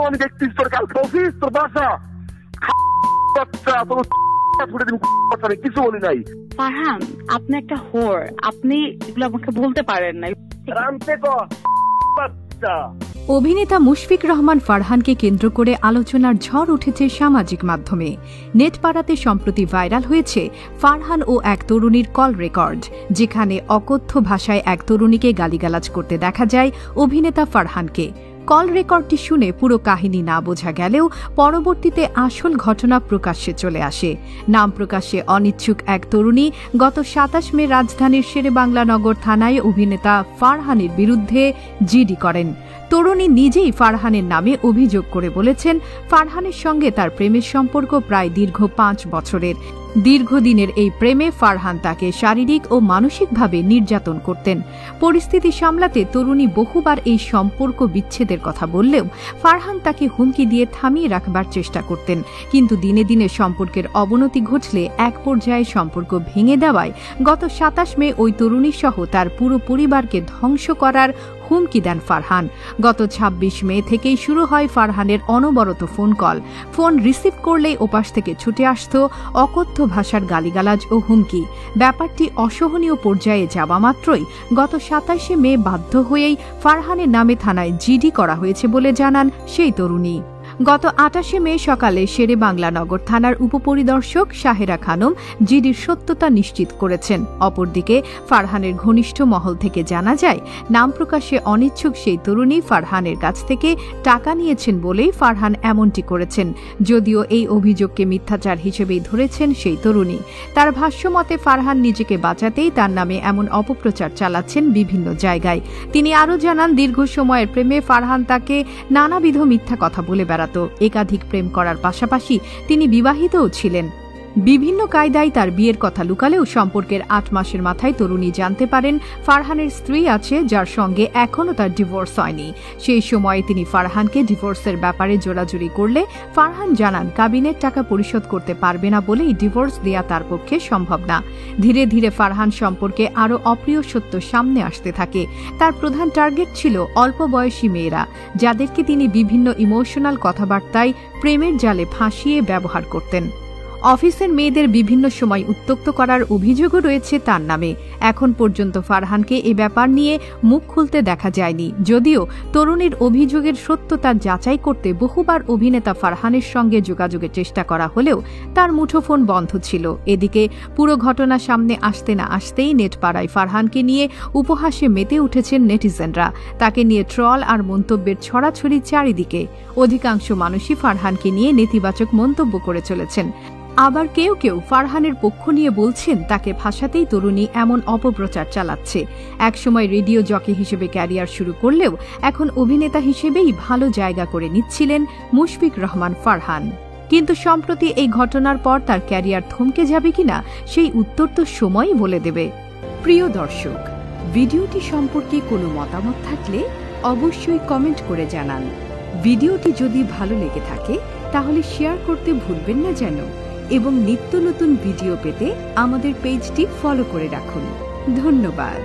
আমি দেখছিস তোর কালকে অফিস তোর বাসা তোর কিছু বলি নাই। ফারহান আপনি একটা হোর, আপনি এগুলো আমাকে বলতে পারেন না। অভিনেতা মুশফিক রহমান ফারহানকে কেন্দ্র করে আলোচনার ঝড় উঠেছে সামাজিক মাধ্যমে। নেটপাড়াতে সম্প্রতি ভাইরাল হয়েছে ফারহান ও এক তরুণীর কল রেকর্ড, যেখানে অকথ্য ভাষায় এক তরুণীকে গালিগালাজ করতে দেখা যায় অভিনেতা ফারহানকে। কল রেকর্ডটি শুনে পুরো কাহিনী না বোঝা গেলেও পরবর্তীতে আসল ঘটনা প্রকাশ্যে চলে আসে। নাম প্রকাশে অনিচ্ছুক এক তরুণী গত ২৭ মে রাজধানীর শেরেবাংলা নগর থানায় অভিনেতা ফারহানের বিরুদ্ধে জিডি করেন। তরুণী নিজেই ফারহানের নামে অভিযোগ করে বলেছেন, ফারহানের সঙ্গে তার প্রেমের সম্পর্ক প্রায় দীর্ঘ ৫ বছরের। দীর্ঘদিনের এই প্রেমে ফারহান তাকে শারীরিক ও মানসিকভাবে নির্যাতন করতেন। পরিস্থিতি সামলাতে তরুণী বহুবার এই সম্পর্ক বিচ্ছেদের কথা বললেও ফারহান তাকে হুমকি দিয়ে থামিয়ে রাখবার চেষ্টা করতেন। কিন্তু দিনে দিনে সম্পর্কের অবনতি ঘটলে এক পর্যায়ে সম্পর্ক ভেঙে দেওয়ায় গত ২৭ মে ওই তরুণী সহ তার পুরো পরিবারকে ধ্বংস করার হুমকি দেন ফারহান। গত ২৬ মে থেকেই শুরু হয় ফারহানের অনবরত ফোন কল। ফোন রিসিভ করলেই ওপাশ থেকে ছুটে আসত অকথ্য ভাষার গালিগালাজ ও হুমকি। ব্যাপারটি অসহনীয় পর্যায়ে যাওয়া মাত্রই গত ২৭ মে বাধ্য হয়েই ফারহানের নামে থানায় জিডি করা হয়েছে বলে জানান সেই তরুণী। গত ২৮ মে সকালে শেরেবাংলা নগর থানার উপপরিদর্শক শাহেরা খানম জিডির সত্যতা নিশ্চিত করেছেন। অপরদিকে ফারহানের ঘনিষ্ঠ মহল থেকে জানা যায়, নাম প্রকাশে অনিচ্ছুক সেই তরুণী ফারহানের কাছ থেকে টাকা নিয়েছেন বলেই ফারহান এমনটি করেছেন। যদিও এই অভিযোগকে মিথ্যাচার হিসেবেই ধরেছেন সেই তরুণী। তার ভাষ্যমতে ফারহান নিজেকে বাঁচাতেই তার নামে এমন অপপ্রচার চালাচ্ছেন বিভিন্ন জায়গায়। তিনি আরও জানান, দীর্ঘ সময়ের প্রেমে ফারহান তাকে নানাবিধ মিথ্যা কথা বলে বেড়াত। একাধিক প্রেম করার পাশাপাশি তিনি বিবাহিতও ছিলেন। বিভিন্ন কায়দায় তার বিয়ের কথা লুকালেও সম্পর্কের ৮ মাসের মাথায় তরুণী জানতে পারেন ফারহানের স্ত্রী আছে, যার সঙ্গে এখনও তার ডিভোর্স হয়নি। সেই সময়ে তিনি ফারহানকে ডিভোর্সের ব্যাপারে জোরাজুরি করলে ফারহান জানান কাবিনের টাকা পরিশোধ করতে পারবে না বলেই ডিভোর্স দেয়া তার পক্ষে সম্ভব না। ধীরে ধীরে ফারহান সম্পর্কে আরও অপ্রিয় সত্য সামনে আসতে থাকে। তার প্রধান টার্গেট ছিল অল্প বয়সী মেয়েরা, যাদেরকে তিনি বিভিন্ন ইমোশনাল কথাবার্তায় প্রেমের জালে ফাঁসিয়ে ব্যবহার করতেন। অফিসের মেয়েদের বিভিন্ন সময় উত্ত্যক্ত করার অভিযোগও রয়েছে তার নামে। এখন পর্যন্ত ফারহানকে এ ব্যাপার নিয়ে মুখ খুলতে দেখা যায়নি। যদিও তরুণীর অভিযোগের সত্যতা যাচাই করতে বহুবার অভিনেতা ফারহানের সঙ্গে যোগাযোগের চেষ্টা করা হলেও তার মুঠোফোন বন্ধ ছিল। এদিকে পুরো ঘটনা সামনে আসতে না আসতেই নেটপাড়ায় ফারহানকে নিয়ে উপহাসে মেতে উঠেছেন নেটিজেনরা। তাকে নিয়ে ট্রল আর মন্তব্যের ছড়াছড়ি চারিদিকে। অধিকাংশ মানুষই ফারহানকে নিয়ে নেতিবাচক মন্তব্য করে চলেছেন। আবার কেউ কেউ ফারহানের পক্ষ নিয়ে বলছেন তাকে ফাঁসাতেই তরুণী এমন অপপ্রচার চালাচ্ছে। একসময় রেডিও জকি হিসেবে ক্যারিয়ার শুরু করলেও এখন অভিনেতা হিসেবেই ভালো জায়গা করে নিচ্ছিলেন মুশফিক রহমান ফারহান। কিন্তু সম্প্রতি এই ঘটনার পর তার ক্যারিয়ার থমকে যাবে কিনা সেই উত্তর তো সময়ই বলে দেবে। প্রিয় দর্শক, ভিডিওটি সম্পর্কে কোনো মতামত থাকলে অবশ্যই কমেন্ট করে জানান। ভিডিওটি যদি ভালো লেগে থাকে তাহলে শেয়ার করতে ভুলবেন না যেন, এবং নিত্য নতুন ভিডিও পেতে আমাদের পেজটি ফলো করে রাখুন। ধন্যবাদ।